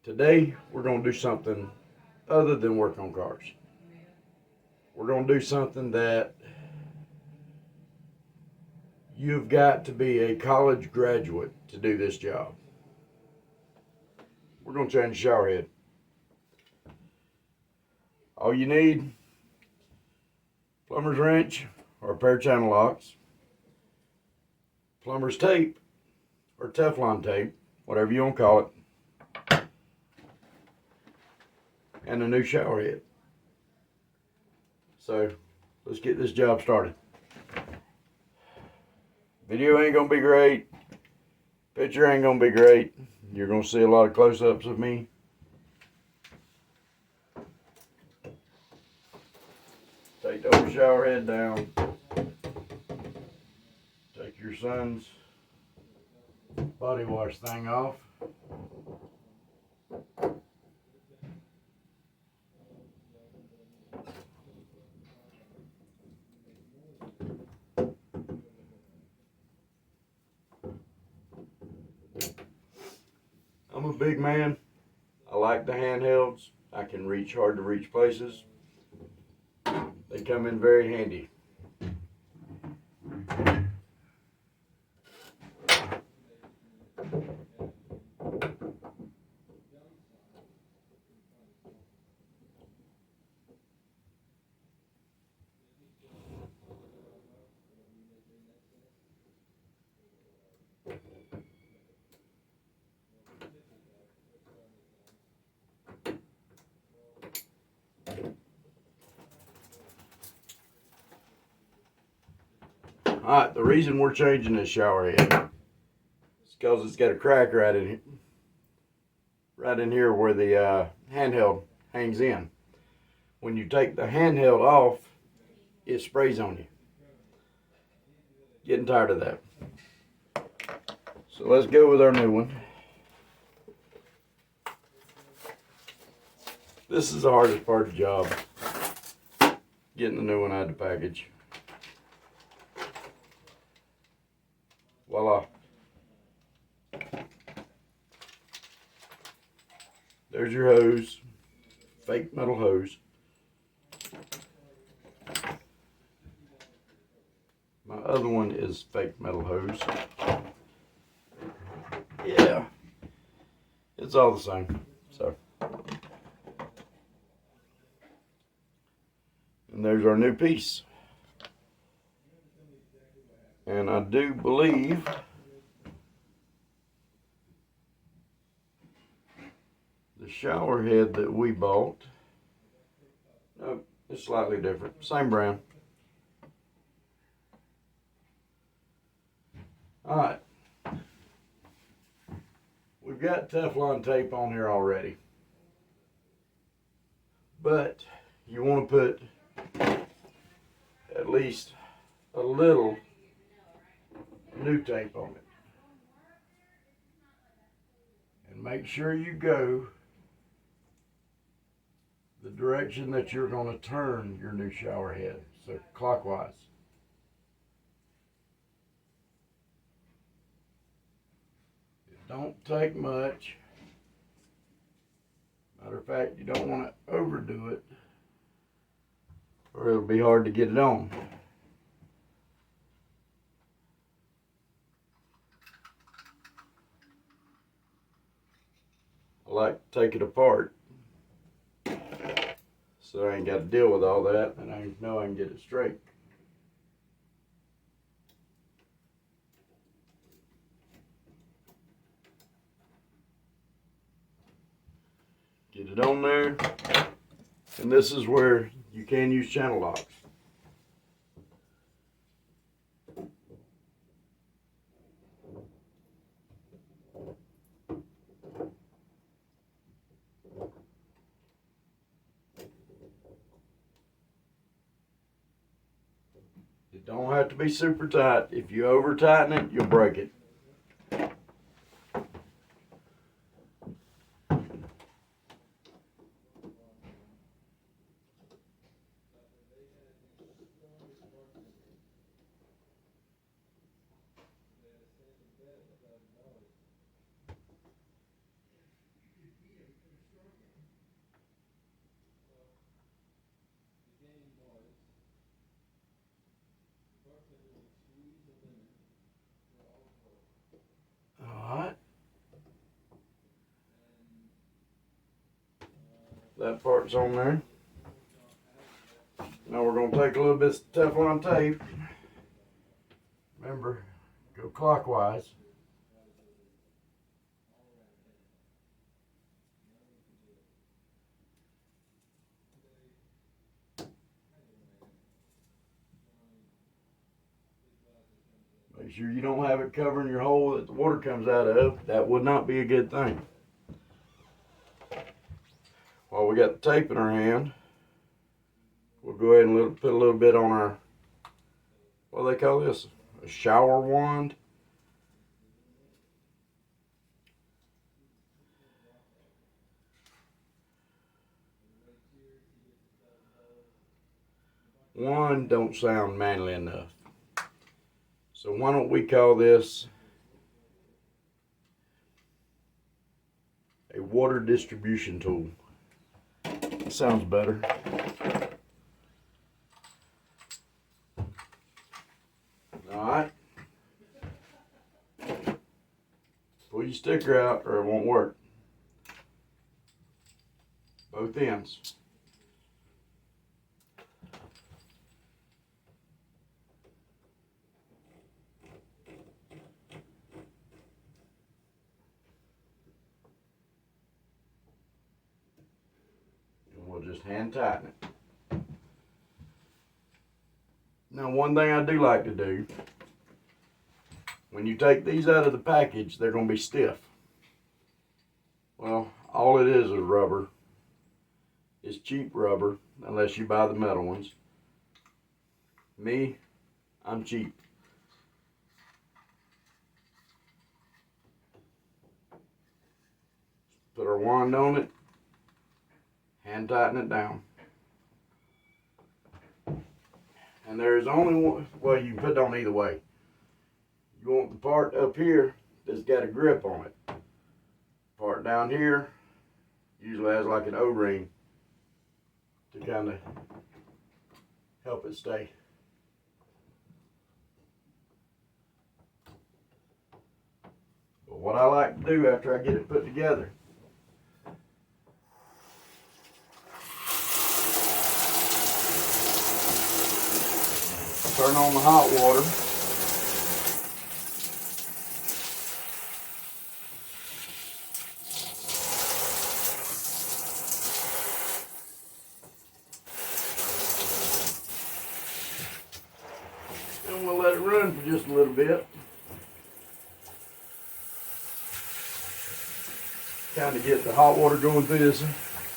Today, we're going to do something other than work on cars. We're going to do something that you've got to be a college graduate to do this job. We're going to change the shower head. All you need, plumber's wrench or a pair of channel locks, plumber's tape or Teflon tape, whatever you want to call it, and a new shower head. So let's get this job started. Video ain't gonna be great, picture ain't gonna be great. You're gonna see a lot of close-ups of me. Take the old shower head down. Take your son's body wash thing off. I'm a big man. I like the handhelds. I can reach hard to reach places. They come in very handy. Alright, the reason we're changing this shower head is because it's got a crack right in here where the handheld hangs in. When you take the handheld off, it sprays on you. Getting tired of that. So let's go with our new one. This is the hardest part of the job, getting the new one out of the package. Voila. There's your hose, fake metal hose. My other one is fake metal hose. Yeah, it's all the same. So, and there's our new piece. And I do believe the shower head that we bought, nope, it's slightly different. Same brand. Alright. We've got Teflon tape on here already. But you want to put at least a little new tape on it. And make sure you go the direction that you're going to turn your new shower head. So clockwise. It don't take much. Matter of fact, you don't want to overdo it, or it'll be hard to get it on. I like to take it apart so I ain't got to deal with all that, and I know I can get it straight. Get it on there, and this is where you can use channel locks. It don't have to be super tight. If you over tighten it, you'll break it. That part's on there. Now we're going to take a little bit of Teflon tape. Remember, go clockwise. Make sure you don't have it covering your hole that the water comes out of. That would not be a good thing. While we got the tape in our hand, we'll go ahead and put a little bit on our, what do they call this? A shower wand. Wand don't sound manly enough. So why don't we call this a water distribution tool? That sounds better. Alright. Pull your sticker out or it won't work. Both ends. We'll just hand tighten it. Now, one thing I do like to do, when you take these out of the package, they're going to be stiff. Well, all it is rubber. It's cheap rubber, unless you buy the metal ones. Me, I'm cheap. Put our wand on it. Hand tighten it down. And there's only one, well, you can put it on either way. You want the part up here that's got a grip on it. Part down here usually has like an O-ring to kind of help it stay. But what I like to do after I get it put together, turn on the hot water. And we'll let it run for just a little bit. Kind of get the hot water going through this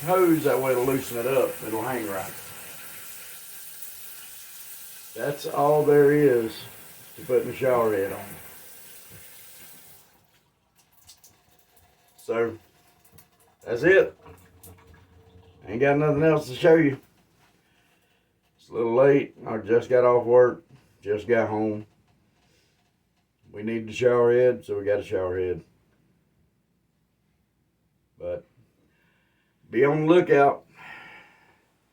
hose, that way it'll loosen it up. It'll hang right. That's all there is to putting the shower head on. So, that's it. Ain't got nothing else to show you. It's a little late. I just got off work. Just got home. We need the shower head, so we got a shower head. But, be on the lookout.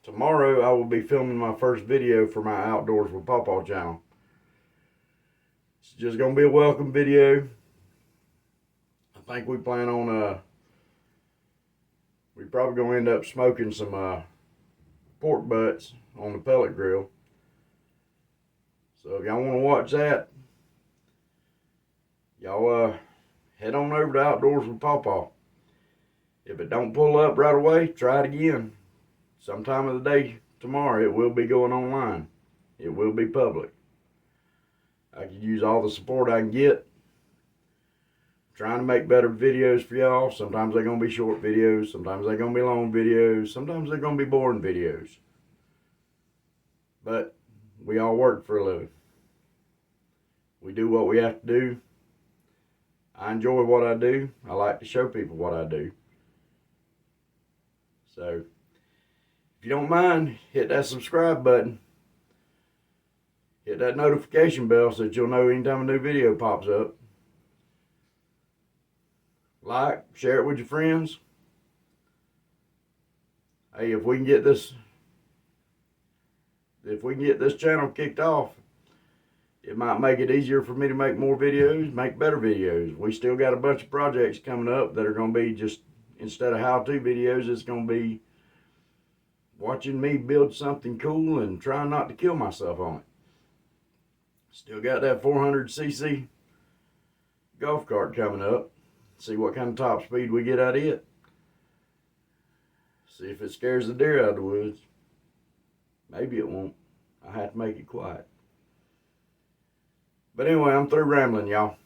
Tomorrow I will be filming my first video for my Outdoors with Pawpaw channel. It's just going to be a welcome video. I think we plan on, we probably going to end up smoking some pork butts on the pellet grill. So if y'all want to watch that, y'all head on over to Outdoors with Pawpaw. If it don't pull up right away, try it again. Sometime of the day tomorrow, it will be going online. It will be public. I can use all the support I can get. I'm trying to make better videos for y'all. Sometimes they're going to be short videos. Sometimes they're going to be long videos. Sometimes they're going to be boring videos. But we all work for a living. We do what we have to do. I enjoy what I do. I like to show people what I do. So, if you don't mind, hit that subscribe button. Hit that notification bell so that you'll know anytime a new video pops up. Like, share it with your friends. Hey, if we can get this channel kicked off, it might make it easier for me to make more videos, make better videos. We still got a bunch of projects coming up that are going to be just, instead of how-to videos, it's going to be watching me build something cool and trying not to kill myself on it. Still got that 400cc golf cart coming up. See what kind of top speed we get out of it. See if it scares the deer out of the woods. Maybe it won't. I have to make it quiet. But anyway, I'm through rambling, y'all.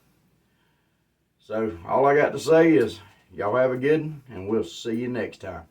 So all I got to say is y'all have a good one, and we'll see you next time.